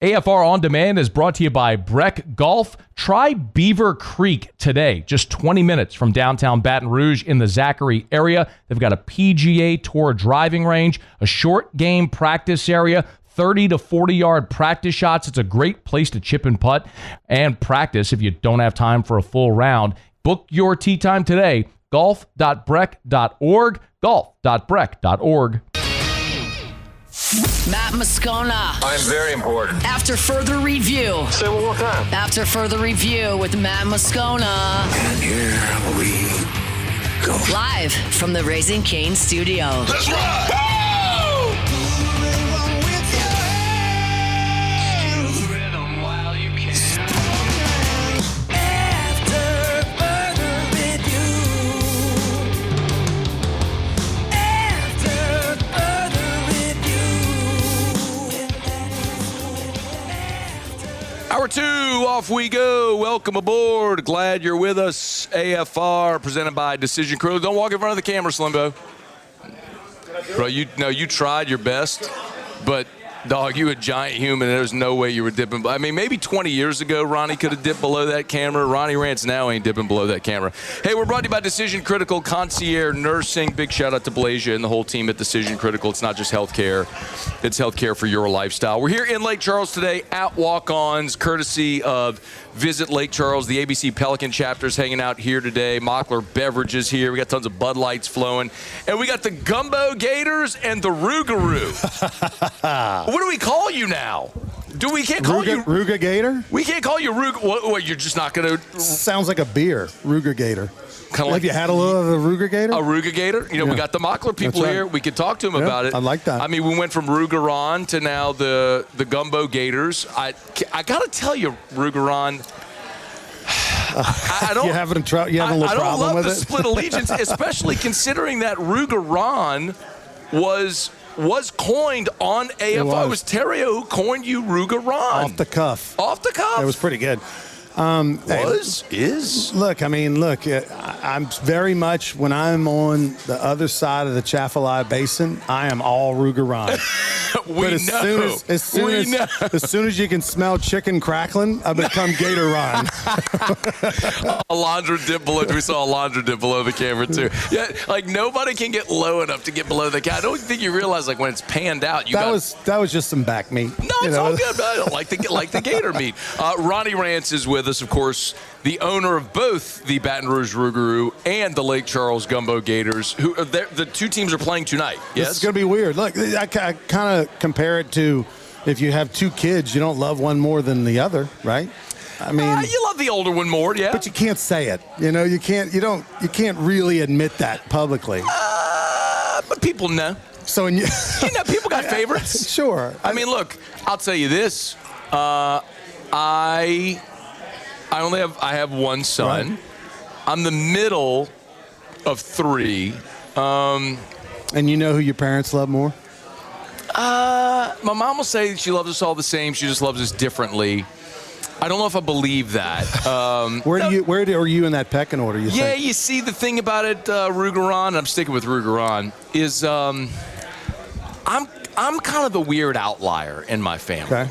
AFR On Demand is brought to you by Breck Golf. Try Beaver Creek today, just 20 minutes from downtown Baton Rouge in the Zachary area. They've got a PGA Tour driving range, a short game practice area, 30 to 40-yard practice shots. It's a great place to chip and putt and practice if you don't have time for a full round. Book your tee time today, golf.breck.org, golf.breck.org. Matt Moscona. I'm very important. After further review. Say it one more time. After further review with Matt Moscona. And here we go. Live from the Raising Cane studio. Let's ride! Hour 2, off we go. Welcome aboard. Glad you're with us. AFR, presented by Decision Crew. Don't walk in front of the camera, Slimbo. Bro, you tried your best, but, dog, you a giant human. There's no way you were dipping. I mean, maybe 20 years ago, Ronnie could have dipped below that camera. Ronnie Rantz now ain't dipping below that camera. Hey, we're brought to you by Decision Critical Concierge Nursing. Big shout out to Blasia and the whole team at Decision Critical. It's not just healthcare. It's healthcare for your lifestyle. We're here in Lake Charles today at Walk-Ons, courtesy of Visit Lake Charles. The ABC Pelican chapter's hanging out here today. Mockler Beverages here. We got tons of Bud Lights flowing. And we got the Gumbo Gators and the Rougarou. What do we call you now? We can't call you Ruga Gator? We can't call you Ruga. What, you're just not going to? Sounds like a beer, Ruga Gator. Kind of Have you had a little of a Ruga Gator? A Ruga Gator? You know, we got the Mockler people here. We could talk to them about it. I like that. I mean, we went from Rougaron to now the Gumbo Gators. I got to tell you, Rougaron, I don't. You having a little problem with it? I don't love the split allegiance, especially considering that Rougaron was coined on AFR. It was Terrio who coined you Rougaron. Off the cuff. It was pretty good. Look, I'm very much, when I'm on the other side of the Chaffalaya Basin, I am all Rougaron. As soon as you can smell chicken crackling, I become Gatoron. Alondra dipped below. We saw Alondra dip below the camera too. Yeah, like nobody can get low enough to get below the camera. I don't think you realize, like, when it's panned out, that was just some back meat. No, it's all good. But I don't like the gator meat. Ronnie Rantz is with us, of course, the owner of both the Baton Rouge Rougarou and the Lake Charles Gumbo Gators. Who the two teams are playing tonight. Yes, it's going to be weird. Look, I kind of compare it to if you have two kids, you don't love one more than the other, right? I mean, you love the older one more, yeah. But you can't say it. You know, you can't really admit that publicly. But people know. So people got favorites. Sure. I mean, look, I'll tell you this. I have one son. Right. I'm the middle of three. And you know who your parents love more? My mom will say she loves us all the same. She just loves us differently. I don't know if I believe that. Where are you in that pecking order? You think? You see, the thing about it, Rougaron, I'm sticking with Rougaron, is I'm kind of the weird outlier in my family. Okay.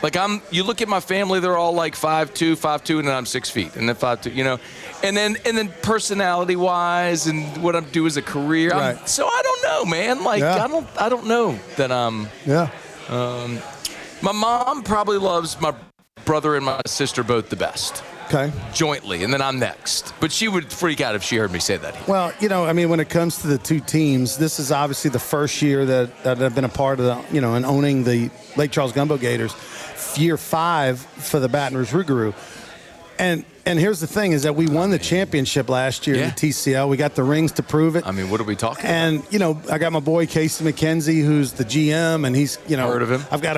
Like you look at my family, they're all like 5'2", and then I'm 6 feet, and then 5'2", you know, and then personality-wise, and what I do as a career. Right. So I don't know, man. Like I don't know that I'm. Yeah. My mom probably loves my brother and my sister both the best. Okay. Jointly, and then I'm next. But she would freak out if she heard me say that. Well, when it comes to the two teams, this is obviously the first year that I've been a part of and owning the Lake Charles Gumbo Gators. Year 5 for the Baton Rouge Rougarou. And here's the thing is that we won the championship last year in the TCL. We got the rings to prove it. I mean, what are we talking about? And, I got my boy Casey McKenzie, who's the GM, and he's, heard of him. I got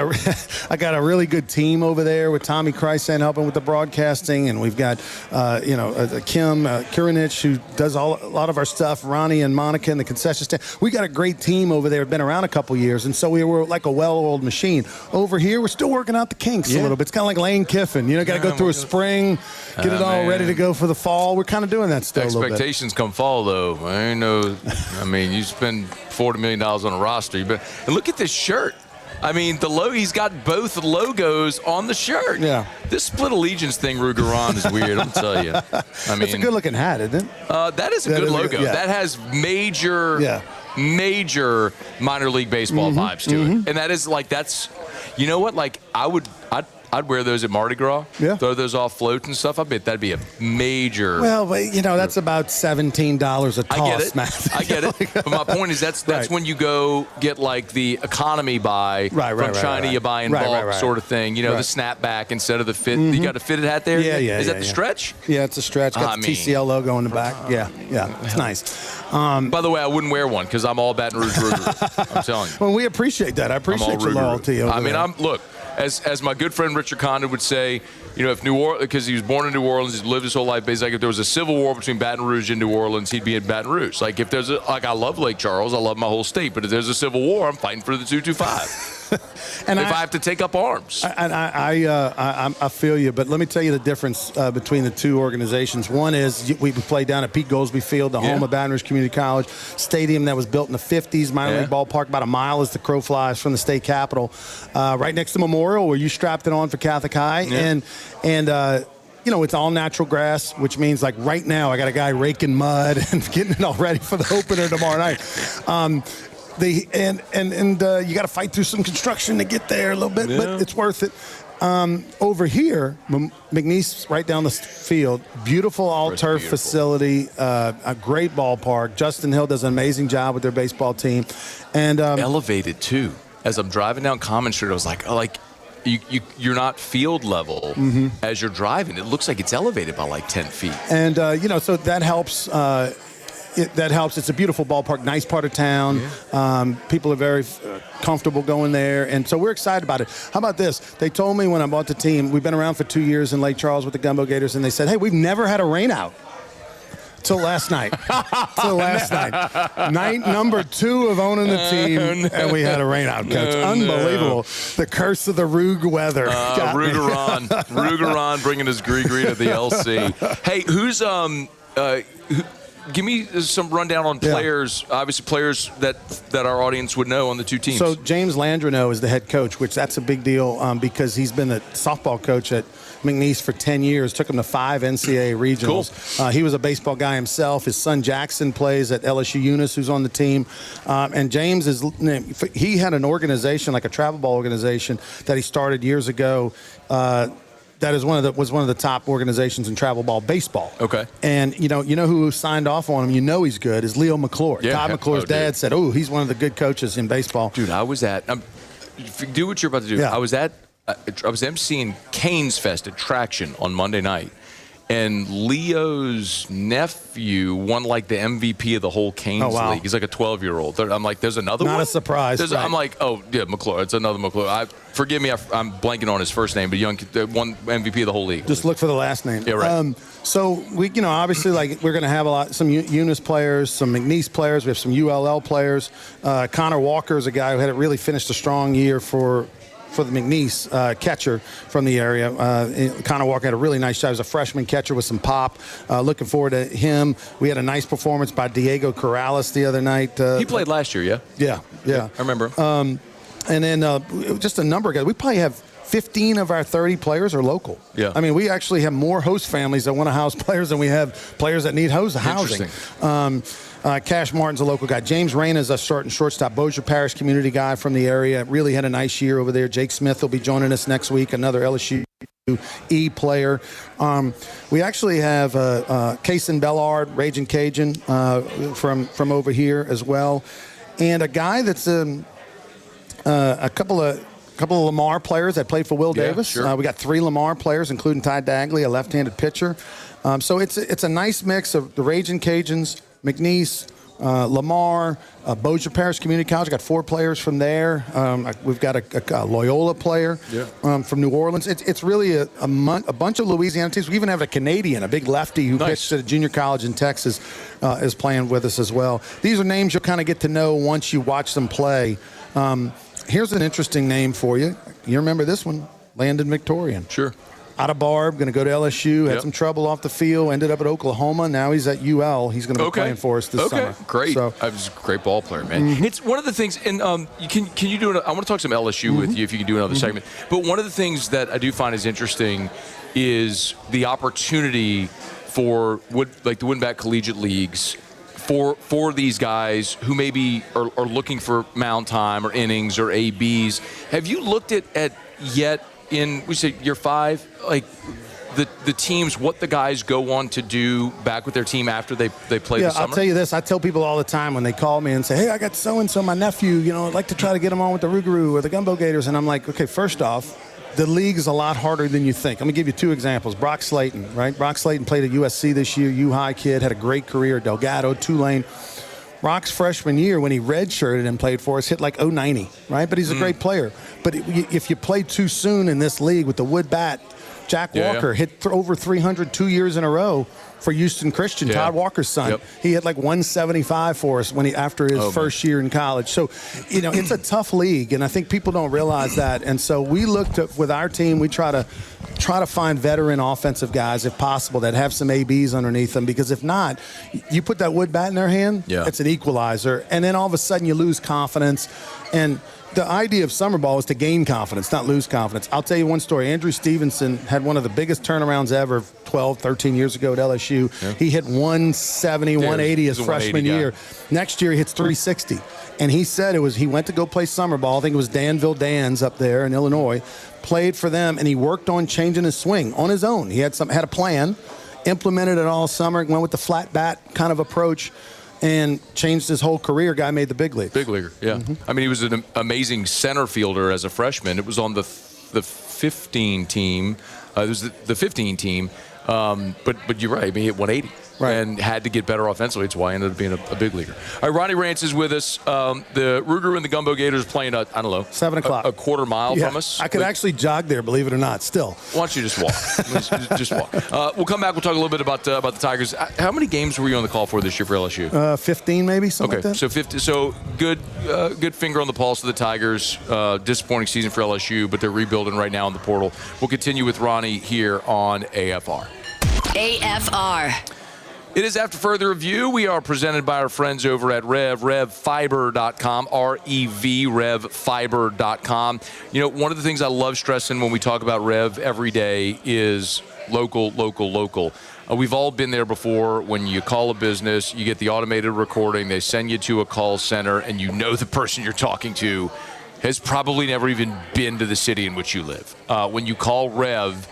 a really good team over there with Tommy Krysan helping with the broadcasting, and we've got, Kim Kirinich, who does a lot of our stuff, Ronnie and Monica in the concession stand. We got a great team over there. Been around a couple years, and so we were like a well-oiled machine. Over here, we're still working out the kinks a little bit. It's kind of like Lane Kiffin. Got to go through a spring, get it all ready to go for the fall. We're kind of doing that still a little bit. Expectations come fall, though. You spend $40 million on a roster. And look at this shirt. I mean, he's got both logos on the shirt. Yeah. This split allegiance thing, Rugeron, is weird. I'm tell you. I mean, it's a good-looking hat, isn't it? That is a good logo. Yeah. That has major minor league baseball vibes to it, and that is that's. You know what? I'd wear those at Mardi Gras. Yeah. Throw those off floats and stuff. I bet that'd be a major. Well, that's about $17 a toss, I get it. But my point is that's when you go get the economy buy from China. You buy in bulk sort of thing. The snapback instead of the fit. You got a fitted hat there? Yeah. Is that the stretch? Yeah, it's a stretch. Got the TCL logo in the back. Yeah. It's nice. By the way, I wouldn't wear one because I'm all Baton Rouge Ruger. I'm telling you. Well, we appreciate that. I appreciate your loyalty. Look. As my good friend Richard Condon would say, if New Orleans, because he was born in New Orleans, he's lived his whole life, but he's if there was a civil war between Baton Rouge and New Orleans, he'd be in Baton Rouge. If there's I love Lake Charles, I love my whole state, but if there's a civil war, I'm fighting for the 225. And if I have to take up arms. I feel you, but let me tell you the difference between the two organizations. One is we play down at Pete Goolsby Field, the home of Baton Rouge Community College, stadium that was built in the 50s, minor league ballpark, about a mile as the crow flies from the state capitol, right next to Memorial, where you strapped it on for Catholic High, and it's all natural grass, which means right now I got a guy raking mud and getting it all ready for the opener tomorrow night. You got to fight through some construction to get there a little bit, but it's worth it. Over here, McNeese, right down the field, beautiful all-turf facility, a great ballpark. Justin Hill does an amazing job with their baseball team, and elevated too. As I'm driving down Common Street, I was like, you're not field level as you're driving. It looks like it's elevated by 10 feet. And so that helps. That helps. It's a beautiful ballpark, nice part of town. Yeah. People are very comfortable going there, and so we're excited about it. How about this? They told me when I bought the team, we've been around for 2 years in Lake Charles with the Gumbo Gators, and they said, hey, we've never had a rain out. Till last night. Night number 2 of owning the team, and we had a rain out, Coach. Unbelievable. The curse of the Rug weather. Rugeron bringing his gree-gree to the LC. Hey, who's give me some rundown on players, obviously players that our audience would know on the two teams. So James Landreneau is the head coach, which that's a big deal because he's been the softball coach at McNeese for 10 years, took him to 5 NCAA regionals. Cool. He was a baseball guy himself. His son Jackson plays at LSU Eunice, who's on the team. And James, he had an organization, like a travel ball organization, that he started years ago that was one of the top organizations in travel ball baseball. Okay. And you know who signed off on him? He's good. Is Leo McClure. Yeah. Todd McClure's dad said, he's one of the good coaches in baseball. Dude, I was at do what you're about to do. Yeah. I was emceeing Canes Fest at Traction on Monday night. And Leo's nephew won the MVP of the whole Canes League. He's like a 12-year-old. I'm like, there's another one? Not a surprise. Right. I'm like, McClure. It's another McClure. Forgive me, I'm blanking on his first name, but won MVP of the whole league. Just look for the last name. Yeah, right. So we, obviously, we're going to have some Eunice players, some McNeese players. We have some ULL players. Connor Walker is a guy who had really finished a strong year for the McNeese catcher from the area. Connor Walker had a really nice job. He was a freshman catcher with some pop. Looking forward to him. We had a nice performance by Diego Corrales the other night. He played last year, yeah? Yeah. I remember. And then just a number of guys. We probably have 15 of our 30 players are local. Yeah. I mean, we actually have more host families that want to house players than we have players that need housing. Cash Martin's a local guy. James Rain is a starting shortstop. Bossier Parish community guy from the area. Really had a nice year over there. Jake Smith will be joining us next week, another LSU E player. We actually have Kaysen Bellard, Raging Cajun, from over here as well. And a guy that's a couple of Lamar players that played for Will Davis. Sure. We got 3 Lamar players, including Ty Dagley, a left-handed pitcher. So it's a nice mix of the Raging Cajuns, McNeese, Lamar, Bossier Parish Community College. Got 4 players from there. We've got a Loyola player from New Orleans. It's really a bunch of Louisiana teams. We even have a Canadian, a big lefty who pitched at a junior college in Texas, is playing with us as well. These are names you'll kind of get to know once you watch them play. Here's an interesting name for you. You remember this one, Landon Victorian. Sure. out of Barb, going to go to LSU, had Yep. some trouble off the field, ended up at Oklahoma. Now he's at UL. He's going to be playing for us this summer. Great. So, I was a great ball player, man. It's one of the things, and can you do it? I want to talk some LSU with you if you can do another segment. But one of the things that I do find is interesting is the opportunity for the Windback Collegiate Leagues for these guys who maybe are looking for mound time or innings or ABs. Have you looked at yet in, we say year 5, like the teams, what the guys go on to do back with their team after they play the summer? I'll tell you this. I tell people all the time when they call me and say, hey, I got so-and-so, my nephew, I'd like to try to get him on with the Rougarou or the Gumbo Gators. And I'm like, okay, first off, the league is a lot harder than you think. I'm going to give you 2 examples. Brock Slayton, right? Brock Slayton played at USC this year, U-High kid, had a great career, Delgado, Tulane. Brock's freshman year, when he redshirted and played for us, hit like 090, right? But he's a great player. But if you play too soon in this league with the wood bat, Jack Walker hit over 300 2 years in a row for Houston Christian, Todd Walker's son. Yep. He hit like 175 for us after his first year in college. So, it's a tough league, and I think people don't realize that. And so we looked at, with our team, we try to find veteran offensive guys, if possible, that have some ABs underneath them, because if not, you put that wood bat in their hand, it's an equalizer, and then all of a sudden you lose confidence. And the idea of summer ball is to gain confidence, not lose confidence. I'll tell you one story. Andrew Stevenson had one of the biggest turnarounds ever 12, 13 years ago at LSU. Yeah. He hit 170, 180 his freshman year. Next year he hits 360. And he said he went to go play summer ball. I think it was Danville Dans up there in Illinois. Played for them, and he worked on changing his swing on his own. He had a plan, implemented it all summer, went with the flat bat kind of approach, and changed his whole career. Guy made the big league. Big leaguer, yeah. I mean, he was an amazing center fielder as a freshman. It was on the 15 team. It was the 15 team. But you're right. I mean, he hit 180. Right. And had to get better offensively. It's why he ended up being a big leaguer. All right, Ronnie Rantz is with us. The Rougarou and the Gumbo Gators playing, 7 o'clock. A quarter mile from us. I could actually jog there, believe it or not, still. Why don't you just walk? just walk. We'll come back. We'll talk a little bit about the Tigers. How many games were you on the call for this year for LSU? 15 maybe, something like that. So 50. So good finger on the pulse of the Tigers. Disappointing season for LSU, but they're rebuilding right now in the portal. We'll continue with Ronnie here on AFR. AFR. It is After Further Review. We are presented by our friends over at RevFiber.com, R-E-V, RevFiber.com. One of the things I love stressing when we talk about Rev every day is local. We've all been there before. When you call a business, you get the automated recording, they send you to a call center, and the person you're talking to has probably never even been to the city in which you live. When you call Rev,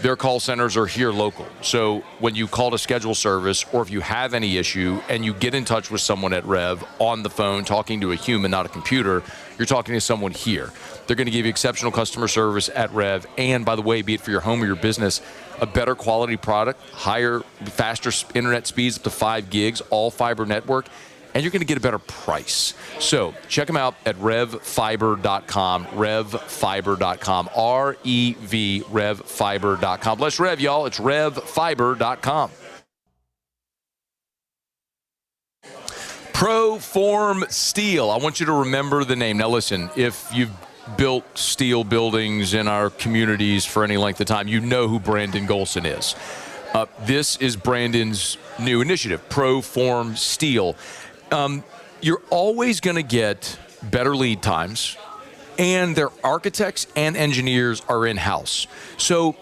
their call centers are here local. So when you call to schedule service, or if you have any issue and you get in touch with someone at Rev on the phone, talking to a human, not a computer, you're talking to someone here. They're going to give you exceptional customer service at Rev. And by the way, be it for your home or your business, a better quality product, faster internet speeds up to 5 gigs, all fiber network, and you're going to get a better price. So check them out at RevFiber.com, RevFiber.com, R-E-V, RevFiber.com. Let's Rev, y'all. It's RevFiber.com. Proform Steel. I want you to remember the name. Now listen, if you've built steel buildings in our communities for any length of time, you know who Brandon Golson is. This is Brandon's new initiative, Proform Steel. You're always going to get better lead times, and their architects and engineers are in-house. So,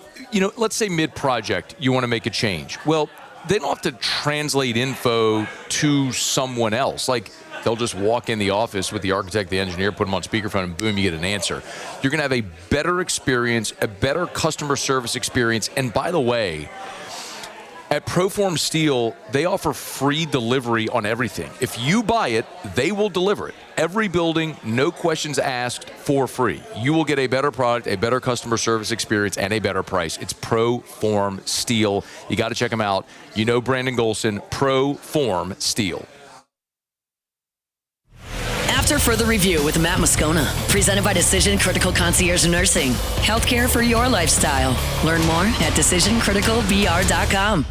let's say mid-project, you want to make a change. Well, they don't have to translate info to someone else. Like, they'll just walk in the office with the architect, the engineer, put them on speakerphone, and boom, you get an answer. You're going to have a better experience, a better customer service experience. And by the way, at Proform Steel, they offer free delivery on everything. If you buy it, they will deliver it. Every building, no questions asked, for free. You will get a better product, a better customer service experience, and a better price. It's Proform Steel. You got to check them out. You know Brandon Golson, Proform Steel. After Further Review with Matt Moscona, presented by Decision Critical Concierge Nursing. Healthcare for your lifestyle. Learn more at DecisionCriticalBR.com.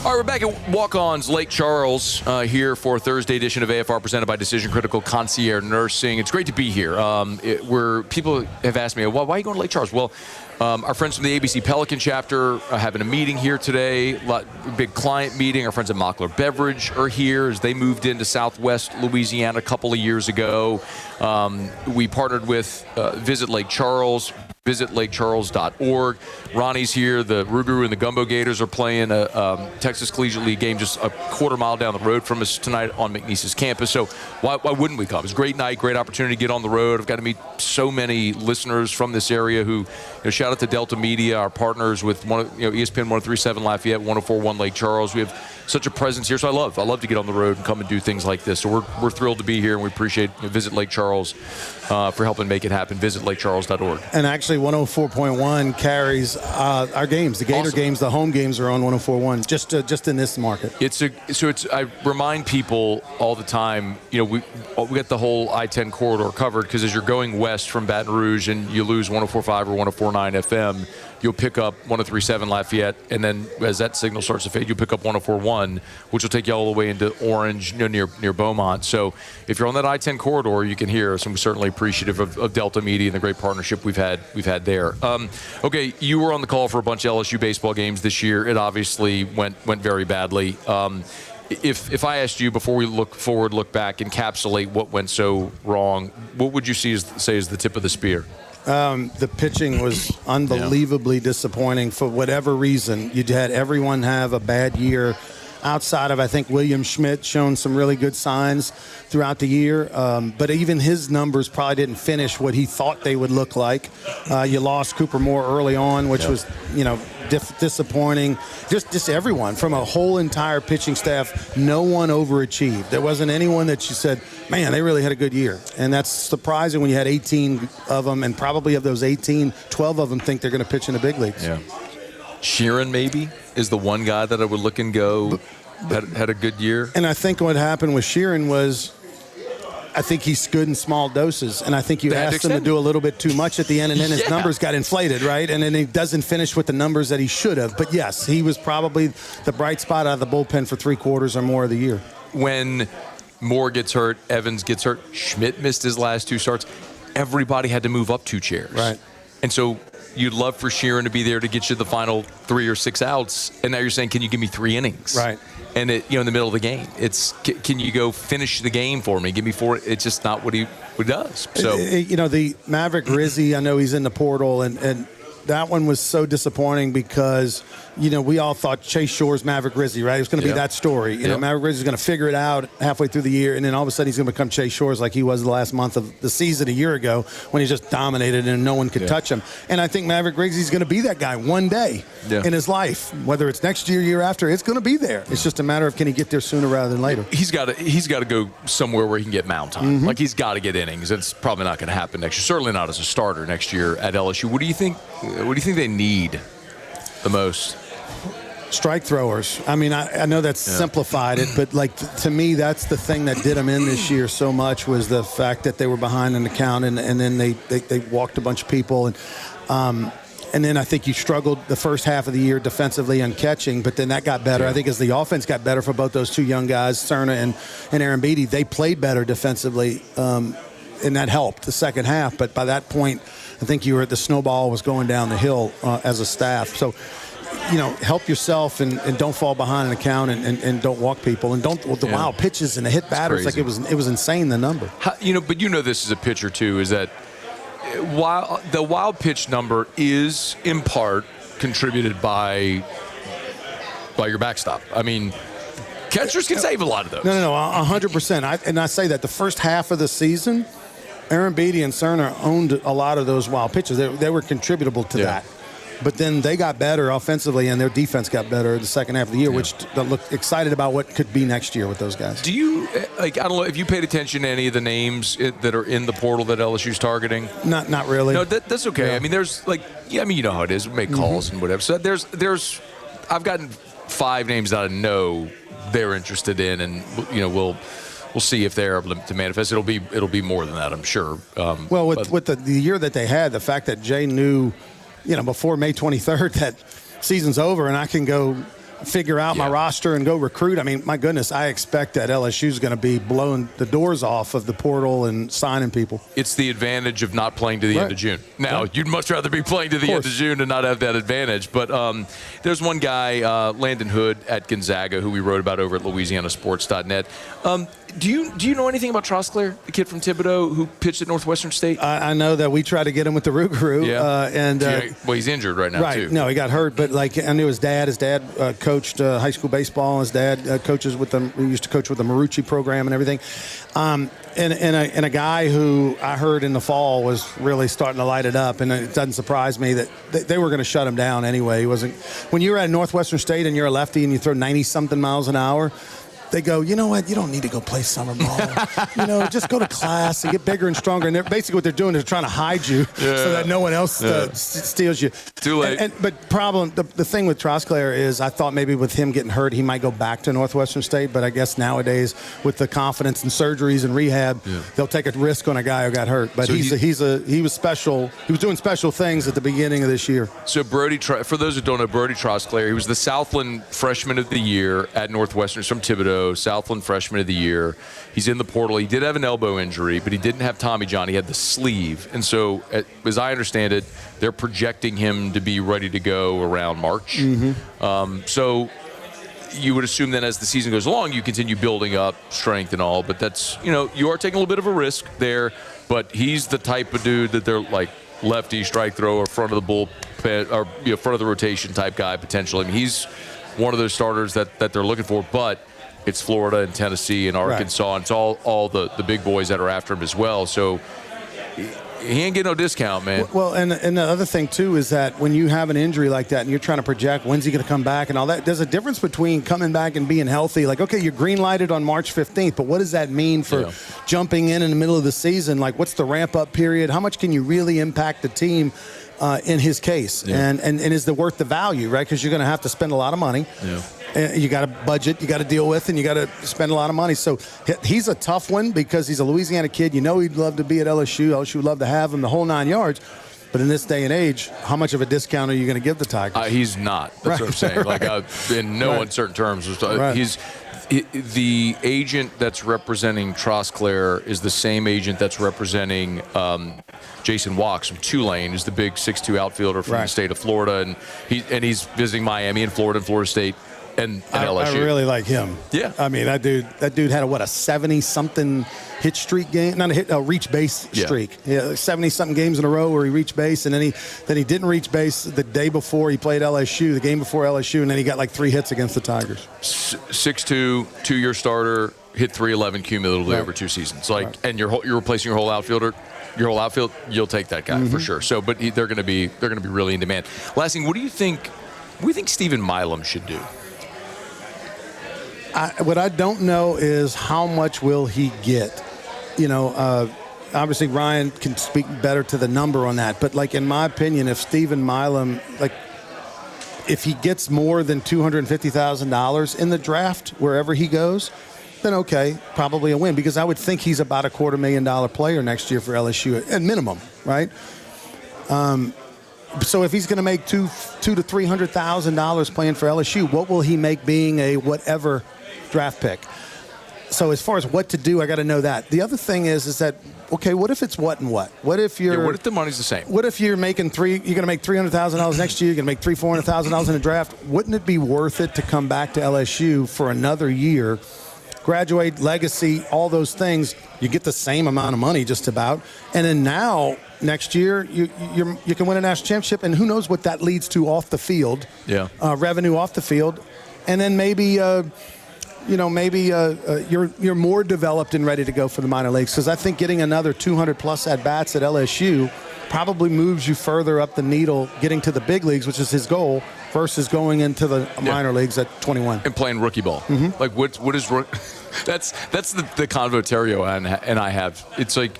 All All right, we're back at Walk-Ons Lake Charles here for Thursday edition of AFR presented by Decision Critical Concierge Nursing. It's great to be here. Where people have asked me, well, why are you going to Lake Charles? Well, our friends from the ABC Pelican chapter are having a meeting here today, big client meeting. Our friends at Mockler Beverage are here as they moved into Southwest Louisiana a couple of years ago. We partnered with Visit Lake Charles, visitLakeCharles.org. Ronnie's here. The Rougarou and the Gumbo Gators are playing a Texas Collegiate League game just a quarter mile down the road from us tonight on McNeese's campus. So why wouldn't we come? It's a great night, great opportunity to get on the road. I've got to meet so many listeners from this area who, shout out to Delta Media, our partners with ESPN 103.7 Lafayette, 104.1 Lake Charles. We have such a presence here, so I love to get on the road and come and do things like this. So we're thrilled to be here, and we appreciate Visit Lake Charles for helping make it happen. VisitLakeCharles.org. And actually, 104.1 carries our games. The Gator games, the home games are on 104.1, just in this market. I remind people all the time, we got the whole I-10 corridor covered, because as you're going west from Baton Rouge and you lose 104.5 or 104.9 FM, you'll pick up 103.7 Lafayette, and then as that signal starts to fade, you'll pick up 104.1, which will take you all the way into Orange, near Beaumont. So if you're on that I-10 corridor, you can hear us, and we're certainly appreciative of Delta Media and the great partnership we've had there. Okay, you were on the call for a bunch of LSU baseball games this year. It obviously went very badly. If I asked you before we look forward, look back, encapsulate what went so wrong, what would you say is the tip of the spear? The pitching was unbelievably disappointing for whatever reason. You had everyone have a bad year outside of, I think, William Schmidt shown some really good signs throughout the year. But even his numbers probably didn't finish what he thought they would look like. You lost Cooper Moore early on, which was, disappointing. Just everyone from a whole entire pitching staff, no one overachieved. There wasn't anyone that you said, man, they really had a good year. And that's surprising when you had 18 of them, and probably of those 18, 12 of them think they're going to pitch in the big leagues. Yeah. Sheeran maybe is the one guy that I would look and go had a good year. And I think what happened with Sheeran was, I think he's good in small doses, and I think you asked him to do a little bit too much at the end, and then his numbers got inflated, right? And then he doesn't finish with the numbers that he should have. But yes, he was probably the bright spot out of the bullpen for 3/4 or more of the year. When Moore gets hurt, Evans gets hurt, Schmidt missed his last two starts, everybody had to move up 2 chairs. Right. And so you'd love for Sheeran to be there to get you the final 3 or 6 outs, and now you're saying, can you give me 3 innings? Right. And in the middle of the game, it's can you go finish the game for me? Give me 4. It's just not what he does. So the Maverick Rizzi, I know he's in the portal, and that one was so disappointing because we all thought Chase Shore's Maverick Rizzi, right? It was going to be that story. Maverick Rizzi's going to figure it out halfway through the year, and then all of a sudden he's going to become Chase Shore's like he was the last month of the season a year ago when he just dominated and no one could touch him. And I think Maverick Rizzi's going to be that guy one day in his life. Whether it's next year, year after, it's going to be there. It's just a matter of can he get there sooner rather than later. He's got to go somewhere where he can get mound time. Mm-hmm. Like he's got to get innings. It's probably not going to happen next year. Certainly not as a starter next year at LSU. What do you think they need the most? Strike throwers. I mean, I know that's simplified it, but to me, that's the thing that did them in this year so much was the fact that they were behind in the count, and then they walked a bunch of people, and then I think you struggled the first half of the year defensively on catching, but then that got better. I think as the offense got better for both those 2 young guys, Cerna and Aaron Beatty, they played better defensively, and that helped the second half. But by that point, I think the snowball was going down the hill as a staff. So, help yourself and don't fall behind an account and don't walk people and don't the wild pitches and the hit batters. Like it was insane, the number. But this is a pitcher too, is that while the wild pitch number is in part contributed by your backstop. I mean, catchers can save a lot of those. No, 100%. And I say that the first half of the season, Aaron Beatty and Cerna owned a lot of those wild pitches. They were contributable to that. But then they got better offensively, and their defense got better in the second half of the year, which look excited about what could be next year with those guys. Do you, I don't know, if you paid attention to any of the names that are in the portal that LSU's targeting? Not really. No, that's okay. Yeah. I mean, there's you know how it is. We make calls and whatever. So there's I've gotten 5 names that I know they're interested in, and, we'll see if they're able to manifest. It'll be more than that, I'm sure. With the year that they had, the fact that Jay knew, before May 23rd that season's over and I can go figure out my roster and go recruit. I mean, my goodness, I expect that LSU is going to be blowing the doors off of the portal and signing people. It's the advantage of not playing to the end of June. Now, you'd much rather be playing to the end of June and not have that advantage. But there's one guy, Landon Hood at Gonzaga, who we wrote about over at LouisianaSports.net. Do you know anything about Trosclair, the kid from Thibodeau who pitched at Northwestern State? I know that we tried to get him with the Rougarou. Well, he's injured right now, too. No, he got hurt, but I knew his dad. His dad coached high school baseball. His dad coaches with them. He used to coach with the Marucci program and everything. And a guy who I heard in the fall was really starting to light it up, and it doesn't surprise me that they were going to shut him down anyway. He wasn't. When you're at Northwestern State and you're a lefty and you throw 90-something miles an hour, they go, you know what? You don't need to go play summer ball. Just go to class and get bigger and stronger. And basically what they're doing is trying to hide you so that no one else steals you. Too late. But the thing with Trosclair is I thought maybe with him getting hurt, he might go back to Northwestern State. But I guess nowadays with the confidence and surgeries and rehab, they'll take a risk on a guy who got hurt. But so he was special. He was doing special things at the beginning of this year. So for those who don't know, Brody Trosclair, he was the Southland Freshman of the Year at Northwestern. He's from Thibodeau. Southland Freshman of the Year. He's in the portal. He did have an elbow injury, but he didn't have Tommy John. He had the sleeve. And so, as I understand it, they're projecting him to be ready to go around March. So you would assume then as the season goes along, you continue building up strength and all. But that's, you are taking a little bit of a risk there. But he's the type of dude that they're like lefty, strike thrower, front of the bullpen, or front of the rotation type guy potentially. I mean, he's one of those starters that they're looking for. But it's Florida and Tennessee and Arkansas, and it's all the big boys that are after him as well. So he ain't getting no discount, man. Well, and the other thing, too, is that when you have an injury like that and you're trying to project when's he going to come back and all that, there's a difference between coming back and being healthy. Like, okay, you're green-lighted on March 15th, but what does that mean for jumping in the middle of the season? Like, what's the ramp-up period? How much can you really impact the team in his case? And is it worth the value, right? Because you're going to have to spend a lot of money. You got a budget you got to deal with, and you got to spend a lot of money. So he's a tough one because he's a Louisiana kid. He'd love to be at LSU. LSU would love to have him the whole 9 yards. But in this day and age, how much of a discount are you going to give the Tigers? He's not. That's what I'm saying. Like in no uncertain terms. The agent that's representing Trosclair is the same agent that's representing Jason Walks from Tulane, who's the big 6'2" outfielder from the state of Florida, and he's visiting Miami and Florida State. And LSU. I really like him. Yeah. I mean, that dude had a 70-something hit streak game, not a reach base streak. 70-something games in a row where he reached base, and then he didn't reach base the day before he played LSU, the game before LSU, and then he got like 3 hits against the Tigers. 6'2", 2-year starter, hit 311 cumulatively over 2 seasons. And you're replacing your whole outfielder. Your whole outfield, you'll take that guy for sure. So, but they're going to be really in demand. Last thing, what do you think Stephen Milam should do? What I don't know is how much will he get. Obviously Ryan can speak better to the number on that. But in my opinion, if Stephen Milam, if he gets more than $250,000 in the draft wherever he goes, then okay, probably a win. Because I would think he's about a $250,000 player next year for LSU at minimum, right? So if he's going to make $200,000 to $300,000 playing for LSU, what will he make being a whatever draft pick? So as far as what to do, I got to know that. The other thing is that, okay, what if it's what and what? What if what if the money's the same? What if you're making you're going to make $300,000 next year, you're going to make $400,000 in the draft? Wouldn't it be worth it to come back to LSU for another year, graduate, legacy, all those things? You get the same amount of money just about. And then now, next year, you can win a national championship, and who knows what that leads to off the field, revenue off the field. And then maybe you're more developed and ready to go for the minor leagues. Because I think getting another 200-plus at-bats at LSU probably moves you further up the needle, getting to the big leagues, which is his goal, versus going into the minor leagues at 21. And playing rookie ball. Like, what is that's the convo Terrio and I have. It's like,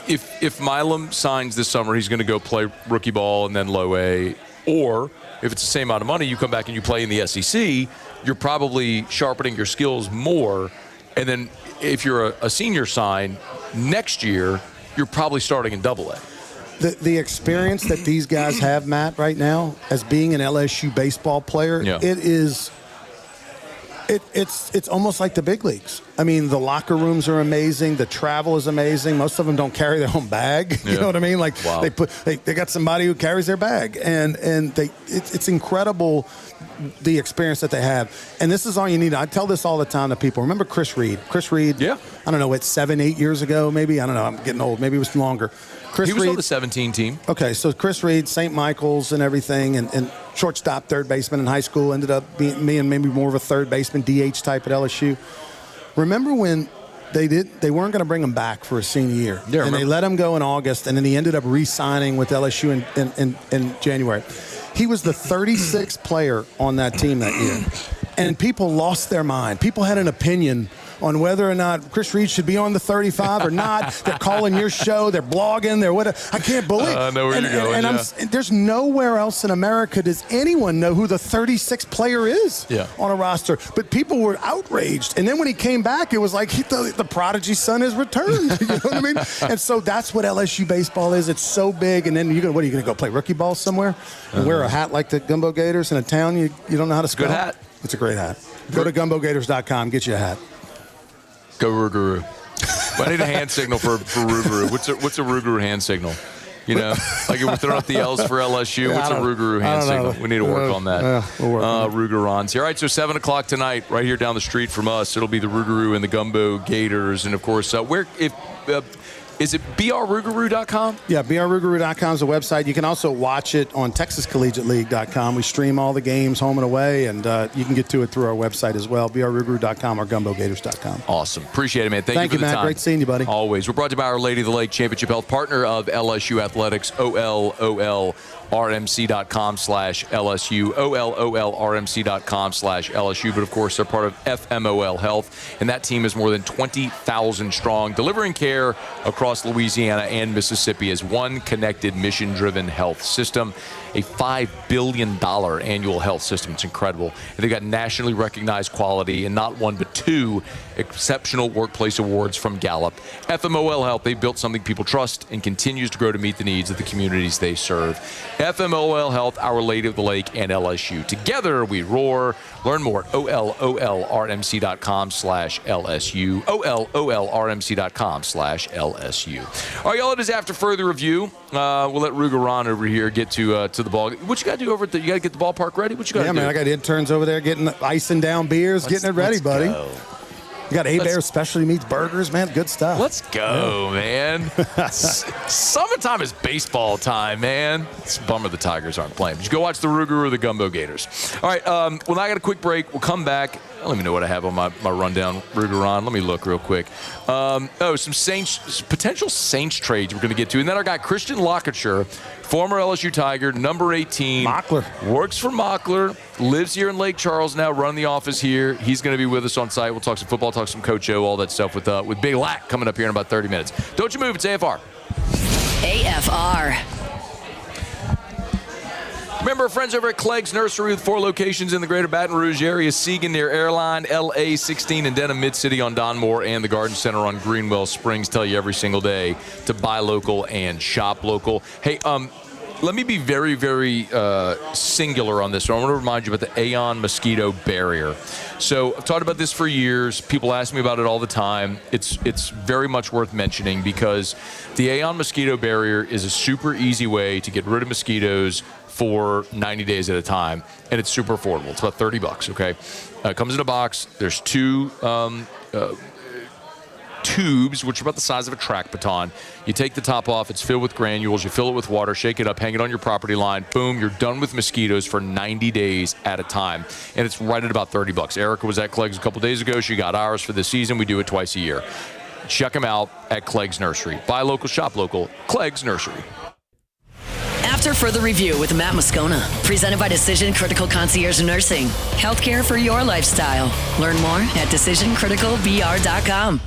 if Milam signs this summer, he's going to go play rookie ball and then low A. Or if it's the same amount of money, you come back and you play in the SEC, you're probably sharpening your skills more. And then if you're a senior sign next year, you're probably starting in Double A. the experience that these guys have, Matt, right now, as being an LSU baseball player, it's almost like the big leagues. I mean, the locker rooms are amazing. The travel is amazing. Most of them don't carry their own bag. You know what I mean? Like they got somebody who carries their bag, and it's incredible the experience that they have. And this is all you need. I tell this all the time to people. Remember Chris Reed? I don't know, 7-8 years ago, maybe. I don't know. I'm getting old. Maybe it was longer. He was on the 17 team. Okay, so Chris Reed, St. Michael's and everything, and shortstop, third baseman in high school, ended up being maybe more of a third baseman, DH type at LSU. Remember when they weren't going to bring him back for a senior year, and they let him go in August, and then he ended up re-signing with LSU in January. He was the 36th player on that team that year, and people lost their mind. People had an opinion on whether or not Chris Reed should be on the 35 or not. They're calling your show. They're blogging. They're what? I can't believe. I know where you're going. And there's nowhere else in America does anyone know who the 36th player is on a roster. But people were outraged. And then when he came back, it was like the prodigy son has returned. You know what I mean? And so that's what LSU baseball is. It's so big. And then what are you going to go play rookie ball somewhere and wear a hat like the Gumbo Gators in a town you don't know how to spell? Good hat. It's a great hat. Go to gumbogators.com. Get you a hat. Go Rougarou. I need a hand signal for Rougarou. What's a Rougarou hand signal? You know, like if we're throwing up the L's for LSU, what's a Rougarou hand signal? We need to work on that. We'll work on Rougarons. All right, so 7 o'clock tonight, right here down the street from us, it'll be the Rougarou and the Gumbo Gators. And, of course, is it brrougarou.com? Yeah, brrougarou.com is the website. You can also watch it on TexasCollegiateLeague.com. We stream all the games home and away, and you can get to it through our website as well, brrougarou.com or gumbogators.com. Awesome. Appreciate it, man. Thank you for the Matt. time. Great seeing you, buddy. Always. We're brought to you by Our Lady of the Lake Championship Health, partner of LSU Athletics, OLOLRMC.com/LSU, OLOLRMC.com/LSU. But, of course, they're part of FMOL Health, and that team is more than 20,000 strong, delivering care across Louisiana and Mississippi as one connected, mission-driven health system. A $5 billion annual health system. It's incredible. And they've got nationally recognized quality and not one but 2 exceptional workplace awards from Gallup. FMOL Health, they've built something people trust and continues to grow to meet the needs of the communities they serve. FMOL Health, Our Lady of the Lake, and LSU. Together we roar. Learn more at OLOLRMC.com/LSU. OLOLRMC.com/LSU. All right, y'all, it is after further review. We'll let Rougaron over here get to the ball. What you got to do over at you got to get the ballpark ready? What you got to do? Man, I got interns over there icing down beers, getting it ready, buddy. Go. You got A-Bear specialty meats, burgers, man. Good stuff. Let's go, man. Summertime is baseball time, man. It's a bummer the Tigers aren't playing. But you go watch the Rougarou or the Gumbo Gators. All right, well, now I got a quick break. We'll come back. I don't even know what I have on my rundown, Rougaron. Let me look real quick. Some potential Saints trades we're going to get to. And then our guy, Christian Lockature, former LSU Tiger, number 18. Mockler. Works for Mockler. Lives here in Lake Charles now, running the office here. He's going to be with us on site. We'll talk some football, talk some Coach O, all that stuff with Big Lack coming up here in about 30 minutes. Don't you move. It's AFR. AFR. Remember our friends over at Clegg's Nursery with 4 locations in the greater Baton Rouge area, Seagan near Airline, LA 16 in Denham Mid-City on Don Moore, and the Garden Center on Greenwell Springs. Tell you every single day to buy local and shop local. Hey, let me be very, very singular on this. So I want to remind you about the Aeon mosquito barrier. So I've talked about this for years. People ask me about it all the time. It's very much worth mentioning because the Aeon mosquito barrier is a super easy way to get rid of mosquitoes for 90 days at a time, and it's super affordable. It's about $30, okay? It comes in a box. There's 2 tubes, which are about the size of a track baton. You take the top off. It's filled with granules. You fill it with water, shake it up, hang it on your property line. Boom, you're done with mosquitoes for 90 days at a time, and it's right at about $30. Erica was at Clegg's a couple days ago. She got ours for this season. We do it twice a year. Check them out at Clegg's Nursery. Buy local, shop local. Clegg's Nursery. After further review with Matt Moscona, presented by Decision Critical Concierge Nursing. Healthcare for your lifestyle. Learn more at DecisionCriticalBR.com.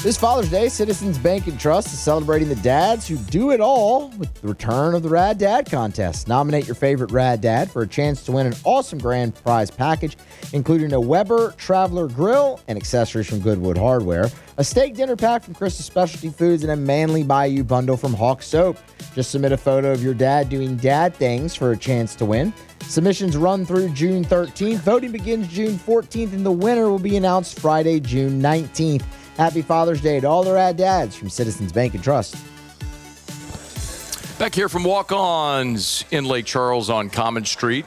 This Father's Day, Citizens Bank and Trust is celebrating the dads who do it all with the return of the Rad Dad Contest. Nominate your favorite Rad Dad for a chance to win an awesome grand prize package, including a Weber Traveler Grill and accessories from Goodwood Hardware, a steak dinner pack from Crystal Specialty Foods, and a Manly Bayou bundle from Hawk Soap. Just submit a photo of your dad doing dad things for a chance to win. Submissions run through June 13th. Voting begins June 14th, and the winner will be announced Friday, June 19th. Happy Father's Day to all the Rad Dads from Citizens Bank and Trust. Back here from Walk-Ons in Lake Charles on Common Street.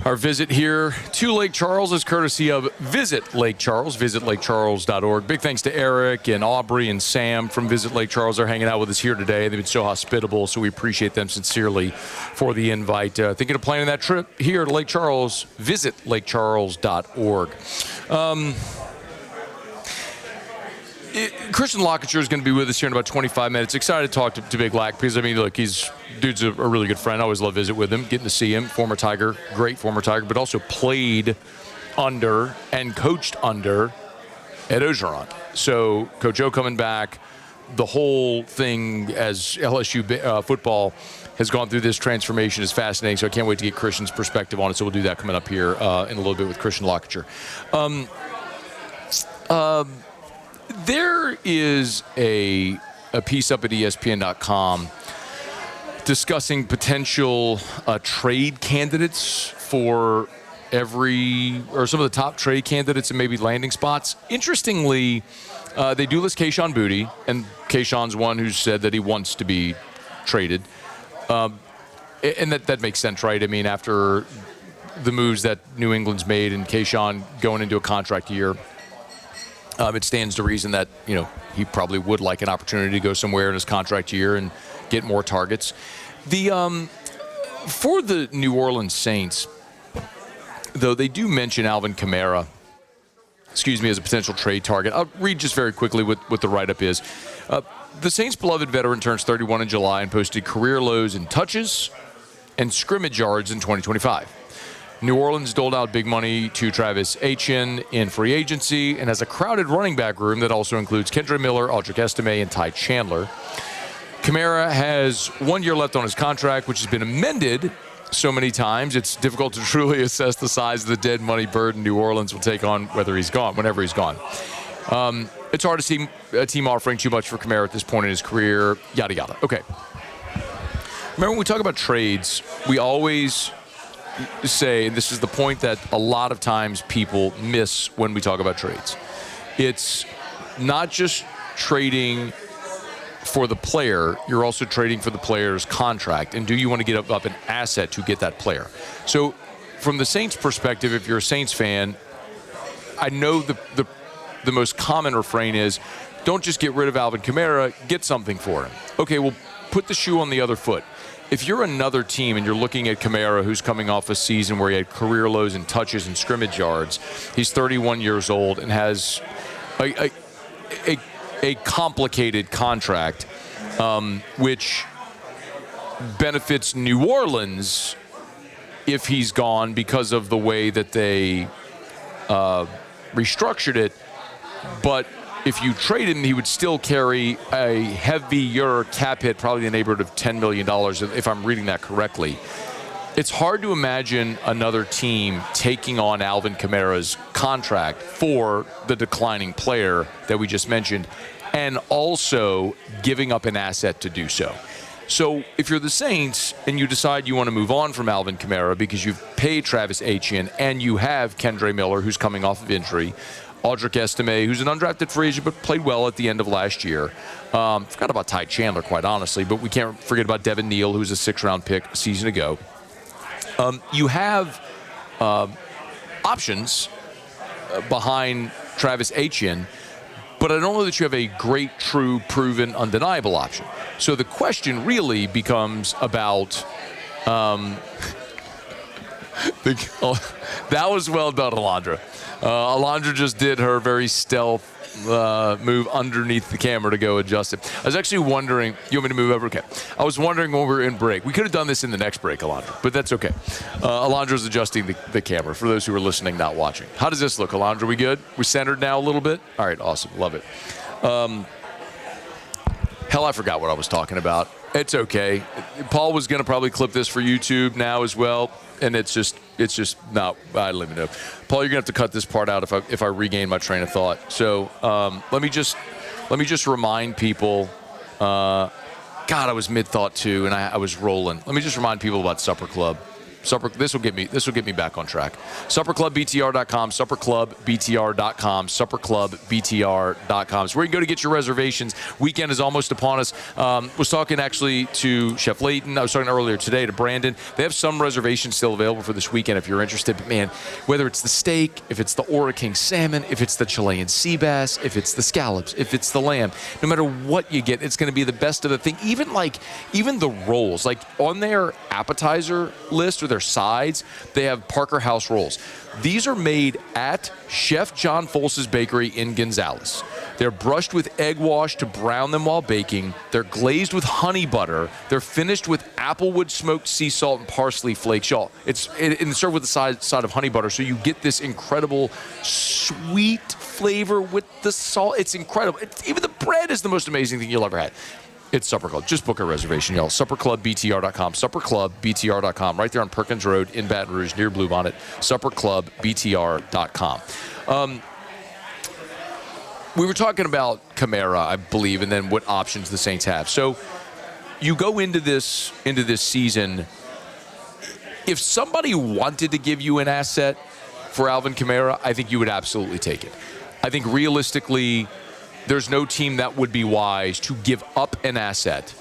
Our visit here to Lake Charles is courtesy of Visit Lake Charles, visitlakecharles.org. Big thanks to Eric and Aubrey and Sam from Visit Lake Charles. They're hanging out with us here today. They've been so hospitable, so we appreciate them sincerely for the invite. Thinking of planning that trip here to Lake Charles, visitlakecharles.org. Christian Lockature is going to be with us here in about 25 minutes. Excited to talk to Big Lack because, I mean, look, dude's a really good friend. I always love visit with him, getting to see him. Former Tiger, great former Tiger, but also played under and coached under Ed Ogeron. So Coach O coming back, the whole thing as LSU football has gone through this transformation is fascinating. So I can't wait to get Christian's perspective on it. So we'll do that coming up here in a little bit with Christian Lockature. There is a piece up at ESPN.com discussing potential trade candidates for some of the top trade candidates and maybe landing spots. Interestingly, they do list Kayshon Boutte, and Kayshawn's one who said that he wants to be traded. And that makes sense, right? I mean, after the moves that New England's made and Kayshawn going into a contract year, it stands to reason that, you know, he probably would like an opportunity to go somewhere in his contract year and get more targets. For the New Orleans Saints, though, they do mention Alvin Kamara, as a potential trade target. I'll read just very quickly what the write-up is. The Saints' beloved veteran turns 31 in July and posted career lows in touches and scrimmage yards in 2025. New Orleans doled out big money to Travis Etienne in free agency and has a crowded running back room that also includes Kendre Miller, Audric Estime, and Ty Chandler. Kamara has 1 year left on his contract, which has been amended so many times it's difficult to truly assess the size of the dead money burden New Orleans will take on whenever he's gone. It's hard to see a team offering too much for Kamara at this point in his career, yada, yada. Okay. Remember when we talk about trades, we always say, and this is the point that a lot of times people miss when we talk about trades. It's not just trading for the player, you're also trading for the player's contract. And do you want to get up an asset to get that player? So from the Saints perspective, if you're a Saints fan, I know the most common refrain is, don't just get rid of Alvin Kamara, get something for him. Okay, well, put the shoe on the other foot. If you're another team and you're looking at Kamara, who's coming off a season where he had career lows in touches and scrimmage yards, he's 31 years old and has a complicated contract, which benefits New Orleans if he's gone because of the way that they restructured it. But if you trade him, he would still carry a heavier cap hit, probably in the neighborhood of $10 million, if I'm reading that correctly. It's hard to imagine another team taking on Alvin Kamara's contract for the declining player that we just mentioned, and also giving up an asset to do so. So if you're the Saints and you decide you want to move on from Alvin Kamara because you've paid Travis Etienne and you have Kendre Miller, who's coming off of injury, Audric Estime, who's an undrafted free agent but played well at the end of last year. Forgot about Ty Chandler, quite honestly, but we can't forget about Devin Neal, who's a 6th-round pick a season ago. You have options behind Travis Etienne, but I don't know that you have a great, true, proven, undeniable option. So the question really becomes about that was well done, Alondra. Alondra just did her very stealth move underneath the camera to go adjust it. I was actually wondering, you want me to move over? Okay. I was wondering when we were in break. We could have done this in the next break, Alondra, but that's okay. Alondra's adjusting the camera for those who are listening, not watching. How does this look, Alondra? We good? We centered now a little bit? All right, awesome. Love it. Hell, I forgot what I was talking about. It's okay. Paul was going to probably clip this for YouTube now as well, and it's just not. I don't even know. Paul, you're going to have to cut this part out if I regain my train of thought. So let me just remind people. God, I was mid thought too, and I was rolling. Let me just remind people about Supper Club. This will get me back on track. SupperClubBTR.com, SupperClubBTR.com, SupperClubBTR.com. It's where you can go to get your reservations. Weekend is almost upon us. Was talking actually to Chef Layton. I was talking earlier today to Brandon. They have some reservations still available for this weekend if you're interested. But man, whether it's the steak, if it's the Ora King salmon, if it's the Chilean sea bass, if it's the scallops, if it's the lamb, no matter what you get, it's going to be the best of the thing. Even the rolls, like on their appetizer list or their sides, they have Parker House rolls. These are made at Chef John Folse's Bakery in Gonzales. They're brushed with egg wash to brown them while baking. They're glazed with honey butter. They're finished with applewood smoked sea salt and parsley flakes. Y'all, it's served with the side of honey butter, so you get this incredible sweet flavor with the salt. It's incredible. Even the bread is the most amazing thing you'll ever had. It's Supper Club. Just book a reservation, y'all. SupperClubBTR.com. SupperClubBTR.com. Right there on Perkins Road in Baton Rouge near Bluebonnet. SupperClubBTR.com. We were talking about Kamara, I believe, and then what options the Saints have. So you go into this season. If somebody wanted to give you an asset for Alvin Kamara, I think you would absolutely take it. I think realistically, there's no team that would be wise to give up an asset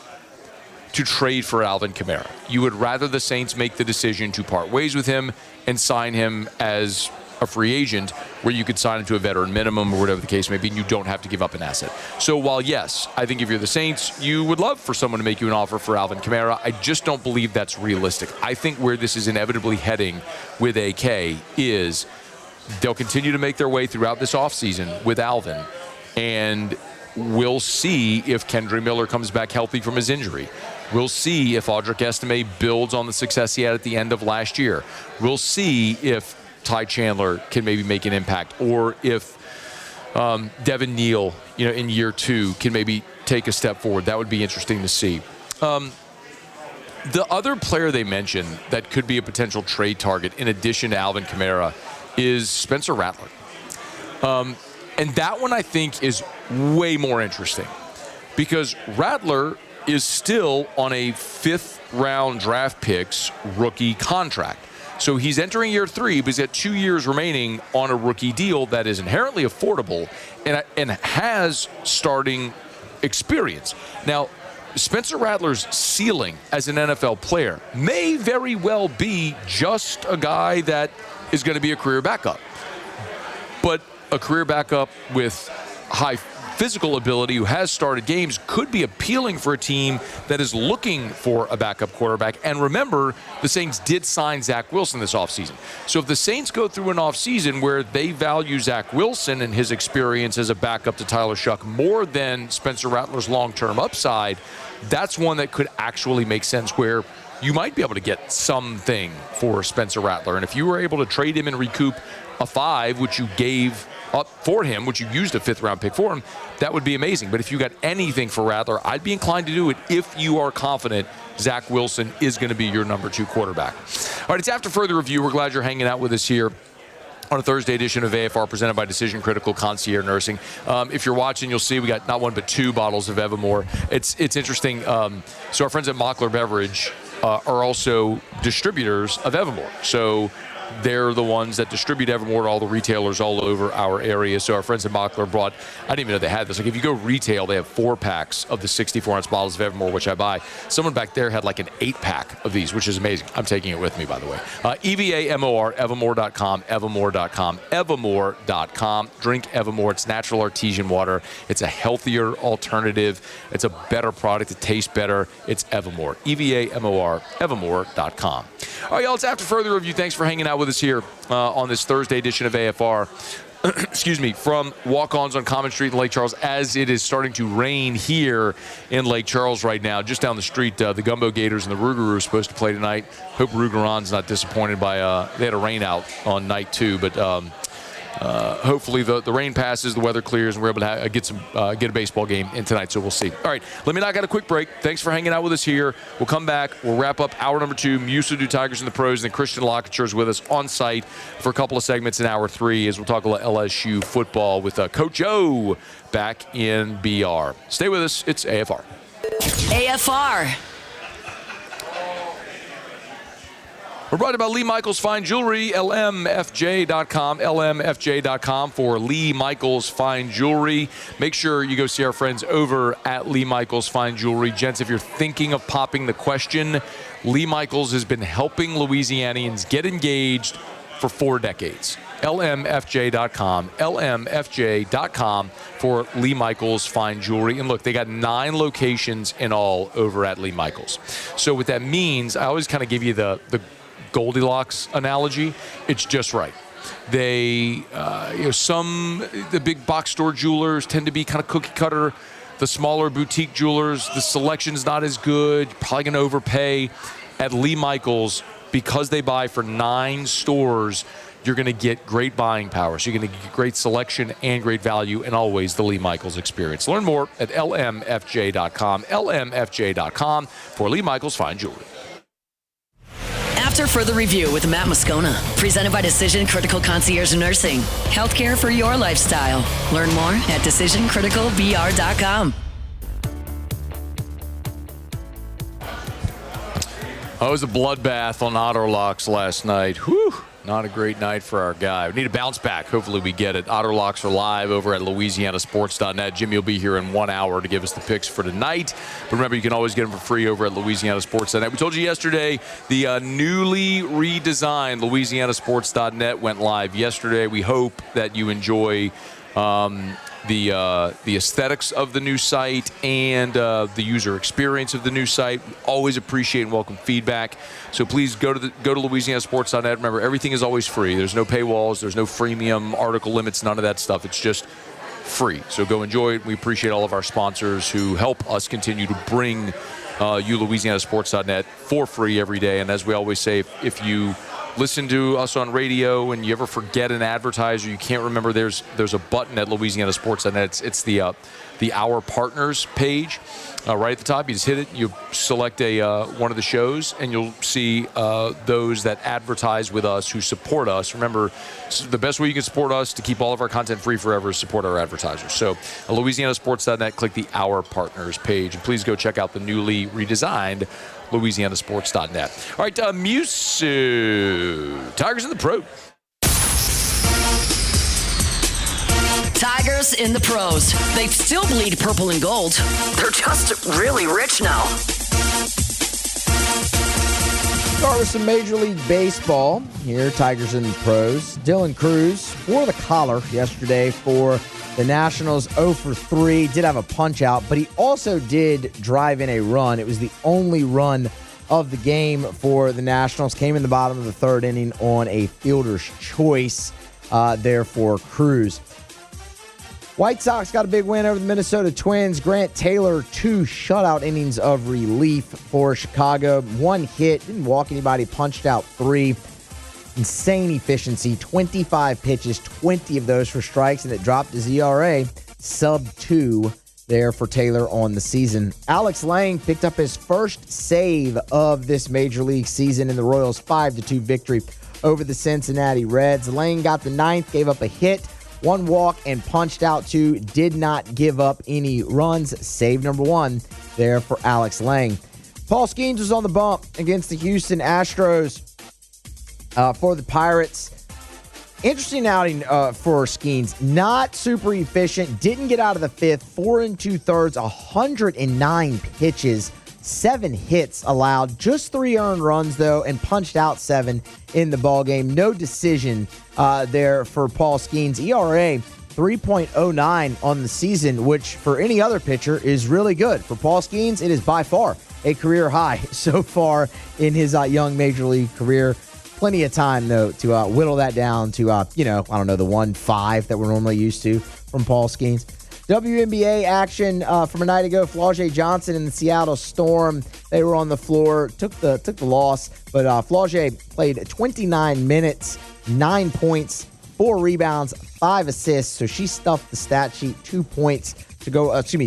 to trade for Alvin Kamara. You would rather the Saints make the decision to part ways with him and sign him as a free agent where you could sign him to a veteran minimum or whatever the case may be, and you don't have to give up an asset. So while, yes, I think if you're the Saints, you would love for someone to make you an offer for Alvin Kamara, I just don't believe that's realistic. I think where this is inevitably heading with AK is they'll continue to make their way throughout this offseason with Alvin. And we'll see if Kendre Miller comes back healthy from his injury. We'll see if Audric Estime builds on the success he had at the end of last year. We'll see if Ty Chandler can maybe make an impact, or if Devin Neal, in year 2 can maybe take a step forward. That would be interesting to see. The other player they mentioned that could be a potential trade target in addition to Alvin Kamara is Spencer Rattler. And that one, I think, is way more interesting because Rattler is still on a 5th-round draft picks rookie contract. So he's entering year 3, but he's got 2 years remaining on a rookie deal that is inherently affordable and has starting experience. Now, Spencer Rattler's ceiling as an NFL player may very well be just a guy that is going to be a career backup. But a career backup with high physical ability who has started games could be appealing for a team that is looking for a backup quarterback. And remember, the Saints did sign Zach Wilson this offseason. So if the Saints go through an offseason where they value Zach Wilson and his experience as a backup to Tyler Shuck more than Spencer Rattler's long-term upside, that's one that could actually make sense where you might be able to get something for Spencer Rattler. And if you were able to trade him and recoup a 5, which you gave up for him, which you used a 5th-round pick for him, that would be amazing. But if you got anything for Rattler, I'd be inclined to do it if you are confident Zach Wilson is going to be your number 2 quarterback. All right, it's After Further Review. We're glad you're hanging out with us here on a Thursday edition of AFR presented by Decision Critical Concierge Nursing. If you're watching, you'll see we got not 1 but 2 bottles of Evermore. It's interesting. So our friends at Mockler Beverage are also distributors of Evermore. So they're the ones that distribute Evermore to all the retailers all over our area. So our friends at Mockler brought, I didn't even know they had this. Like if you go retail, they have 4 packs of the 64-ounce bottles of Evermore, which I buy. Someone back there had like an 8-pack of these, which is amazing. I'm taking it with me, by the way. EVAMOR, Evermore.com, Evermore.com, Evermore.com. Drink Evermore. It's natural artesian water. It's a healthier alternative. It's a better product. It tastes better. It's Evermore. EVAMOR, Evermore.com. All right, y'all, it's After Further Review. Thanks for hanging out with us here on this Thursday edition of AFR. Excuse me, from Walk-Ons on Common Street in Lake Charles, as it is starting to rain here in Lake Charles right now. Just down the street, the Gumbo Gators and the Rougarou are supposed to play tonight. Hope Rougaron's not disappointed by they had a rain out on night 2, but hopefully the rain passes, the weather clears, and we're able to get a baseball game in tonight. So we'll see. All right, let me knock out a quick break. Thanks for hanging out with us here. We'll come back. We'll wrap up hour number 2. Muse will do Tigers and the Pros, and then Christian Lockature is with us on site for a couple of segments in hour 3 as we'll talk about LSU football with Coach O back in BR. Stay with us. It's AFR. AFR. We're brought to you by Lee Michaels Fine Jewelry, lmfj.com, lmfj.com for Lee Michaels Fine Jewelry. Make sure you go see our friends over at Lee Michaels Fine Jewelry. Gents, if you're thinking of popping the question, Lee Michaels has been helping Louisianians get engaged for 4 decades. lmfj.com, lmfj.com for Lee Michaels Fine Jewelry. And look, they got 9 locations in all over at Lee Michaels. So what that means, I always kind of give you the Goldilocks analogy. It's just right. They, the big box store jewelers tend to be kind of cookie cutter. The smaller boutique jewelers, the selection's not as good. You're probably going to overpay. At Lee Michaels, because they buy for 9 stores, you're going to get great buying power. So you're going to get great selection and great value, and always the Lee Michaels experience. Learn more at lmfj.com, lmfj.com for Lee Michaels Fine Jewelry. After further review with Matt Moscona, presented by Decision Critical Concierge Nursing. Healthcare for your lifestyle. Learn more at decisioncriticalbr.com. Oh, it was a bloodbath on Otterlocks last night. Whew. Not a great night for our guy. We need a bounce back. Hopefully we get it. Otterlocks are live over at louisianasports.net. Jimmy will be here in 1 hour to give us the picks for tonight. But remember, you can always get them for free over at louisianasports.net. We told you yesterday the newly redesigned louisianasports.net went live yesterday. We hope that you enjoy the aesthetics of the new site and the user experience of the new site. We always appreciate and welcome feedback. So please go to louisianasports.net. Remember, everything is always free. There's no paywalls. There's no freemium article limits. None of that stuff. It's just free. So go enjoy it. We appreciate all of our sponsors who help us continue to bring you louisianasports.net for free every day. And as we always say, if you listen to us on radio and you ever forget an advertiser, you can't remember, there's a button at louisianasports.net. It's the Our Partners page right at the top. You just hit it, you select one of the shows, and you'll see those that advertise with us, who support us. Remember, the best way you can support us to keep all of our content free forever is support our advertisers. So louisianasports.net, click the Our Partners page, and please go check out the newly redesigned louisianasports.net. All right, Musu, Tigers in the Pro. Tigers in the Pros. They still bleed purple and gold. They're just really rich now. Start with some Major League Baseball here. Tigers in the Pros. Dylan Cruz wore the collar yesterday for the Nationals. 0 for 3. Did have a punch out, but he also did drive in a run. It was the only run of the game for the Nationals. Came in the bottom of the 3rd inning on a fielder's choice there for Cruz. White Sox got a big win over the Minnesota Twins. Grant Taylor, 2 shutout innings of relief for Chicago. 1 hit, didn't walk anybody, punched out 3. Insane efficiency, 25 pitches, 20 of those for strikes, and it dropped his ERA sub-2 there for Taylor on the season. Alex Lang picked up his first save of this Major League season in the Royals' 5-2 victory over the Cincinnati Reds. Lang got the 9th, gave up a hit, 1 walk, and punched out 2. Did not give up any runs. Save number 1 there for Alex Lang. Paul Skeens was on the bump against the Houston Astros for the Pirates. Interesting outing for Skeens. Not super efficient. Didn't get out of the 5th. 4 2/3, 109 pitches, 7 hits allowed. Just 3 earned runs, though, and punched out 7 in the ballgame. No decision there for Paul Skeens. ERA 3.09 on the season, which for any other pitcher is really good. For Paul Skeens, it is by far a career high so far in his young Major League career. Plenty of time, though, to whittle that down to, the 1.5 that we're normally used to from Paul Skeens. WNBA action from a night ago. Flau'jae Johnson and the Seattle Storm, they were on the floor, took the loss, but Flau'jae played 29 minutes, 9 points, 4 rebounds, 5 assists. So she stuffed the stat sheet. 2 points to go. 2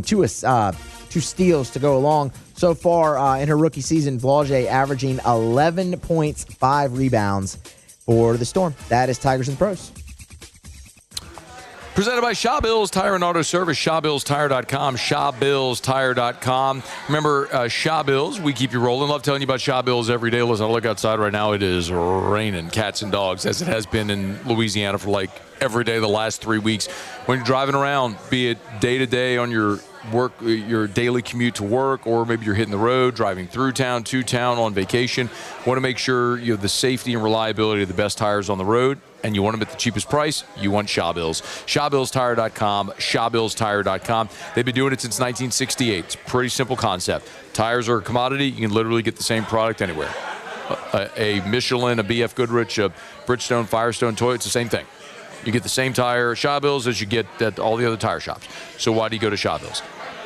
steals to go along. So far in her rookie season, Vlage averaging 11 points, 5 rebounds for the Storm. That is Tigers and Pros. Presented by Shaw Bills Tire and Auto Service, ShawBillsTire.com, ShawBillsTire.com. Remember, Shaw Bills, we keep you rolling. Love telling you about Shaw Bills every day. Listen, I look outside right now. It is raining cats and dogs, as it has been in Louisiana for like every day the last 3 weeks. When you're driving around, be it day-to-day on your work, your daily commute to work, or maybe you're hitting the road, driving through town, to town, on vacation, want to make sure you have the safety and reliability of the best tires on the road, and you want them at the cheapest price, you want Shaw Bills. ShawBillsTire.com, ShawBillsTire.com. They've been doing it since 1968. It's a pretty simple concept. Tires are a commodity. You can literally get the same product anywhere. A Michelin, a BF Goodrich, a Bridgestone, Firestone, Toyota, it's the same thing. You get the same tire at Shaw Bills as you get at all the other tire shops. So why do you go to Shaw Bills?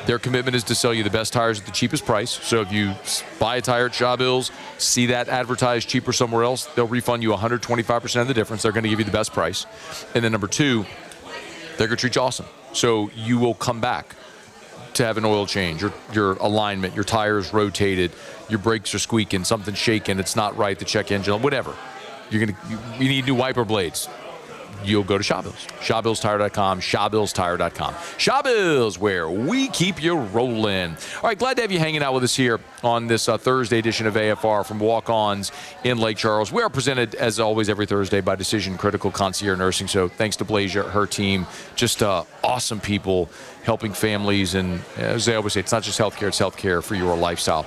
Their commitment is to sell you the best tires at the cheapest price. So if you buy a tire at Shaw Bills, see that advertised cheaper somewhere else, they'll refund you 125% of the difference. They're going to give you the best price. And then number 2, they're going to treat you awesome. So you will come back to have an oil change, your alignment, your tires rotated, your brakes are squeaking, something's shaking, it's not right, the check engine, whatever. You need new wiper blades. You'll go to Shaw Bills. ShawBillsTire.com, ShawBillsTire.com. Shaw Bills, where we keep you rolling. All right, glad to have you hanging out with us here on this Thursday edition of AFR from Walk-Ons in Lake Charles. We are presented, as always, every Thursday by Decision Critical Concierge Nursing. So thanks to Blasia, her team, just awesome people helping families. And as they always say, it's not just healthcare, it's healthcare for your lifestyle.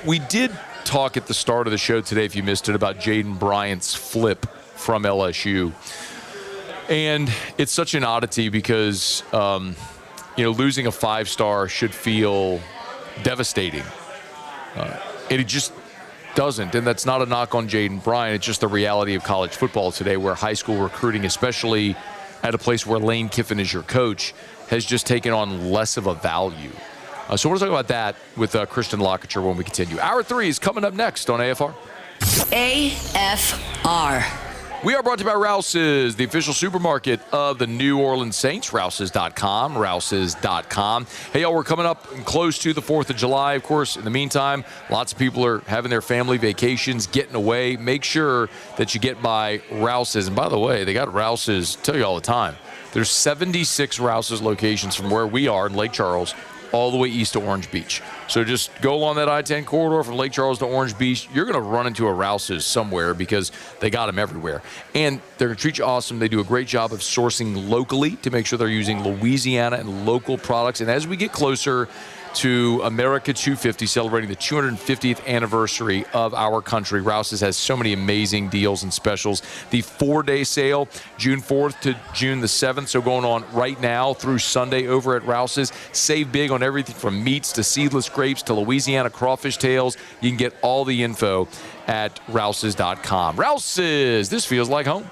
We did talk at the start of the show today, if you missed it, about Jaden Bryant's flip from LSU. And it's such an oddity because, losing a 5-star should feel devastating. And it just doesn't. And that's not a knock on Jaden Bryant. It's just the reality of college football today, where high school recruiting, especially at a place where Lane Kiffin is your coach, has just taken on less of a value. So we're going to talk about that with Christian Lockitcher when we continue. Hour 3 is coming up next on AFR. AFR. We are brought to you by Rouse's, the official supermarket of the New Orleans Saints. Rouse's.com, Rouse's.com. Hey, y'all, we're coming up and close to the 4th of July. Of course, in the meantime, lots of people are having their family vacations, getting away. Make sure that you get by Rouse's. And by the way, they got Rouse's, I tell you all the time, there's 76 Rouse's locations from where we are in Lake Charles all the way east to Orange Beach. So just go along that I-10 corridor from Lake Charles to Orange Beach. You're going to run into a Rouse's somewhere because they got them everywhere. And they're going to treat you awesome. They do a great job of sourcing locally to make sure they're using Louisiana and local products. And as we get closer to America 250, celebrating the 250th anniversary of our country, Rouse's has so many amazing deals and specials. The 4-day sale, June 4th to June the 7th, so going on right now through Sunday over at Rouse's. Save big on everything from meats to seedless grapes to Louisiana crawfish tails. You can get all the info at Rouse's.com. Rouse's, this feels like home.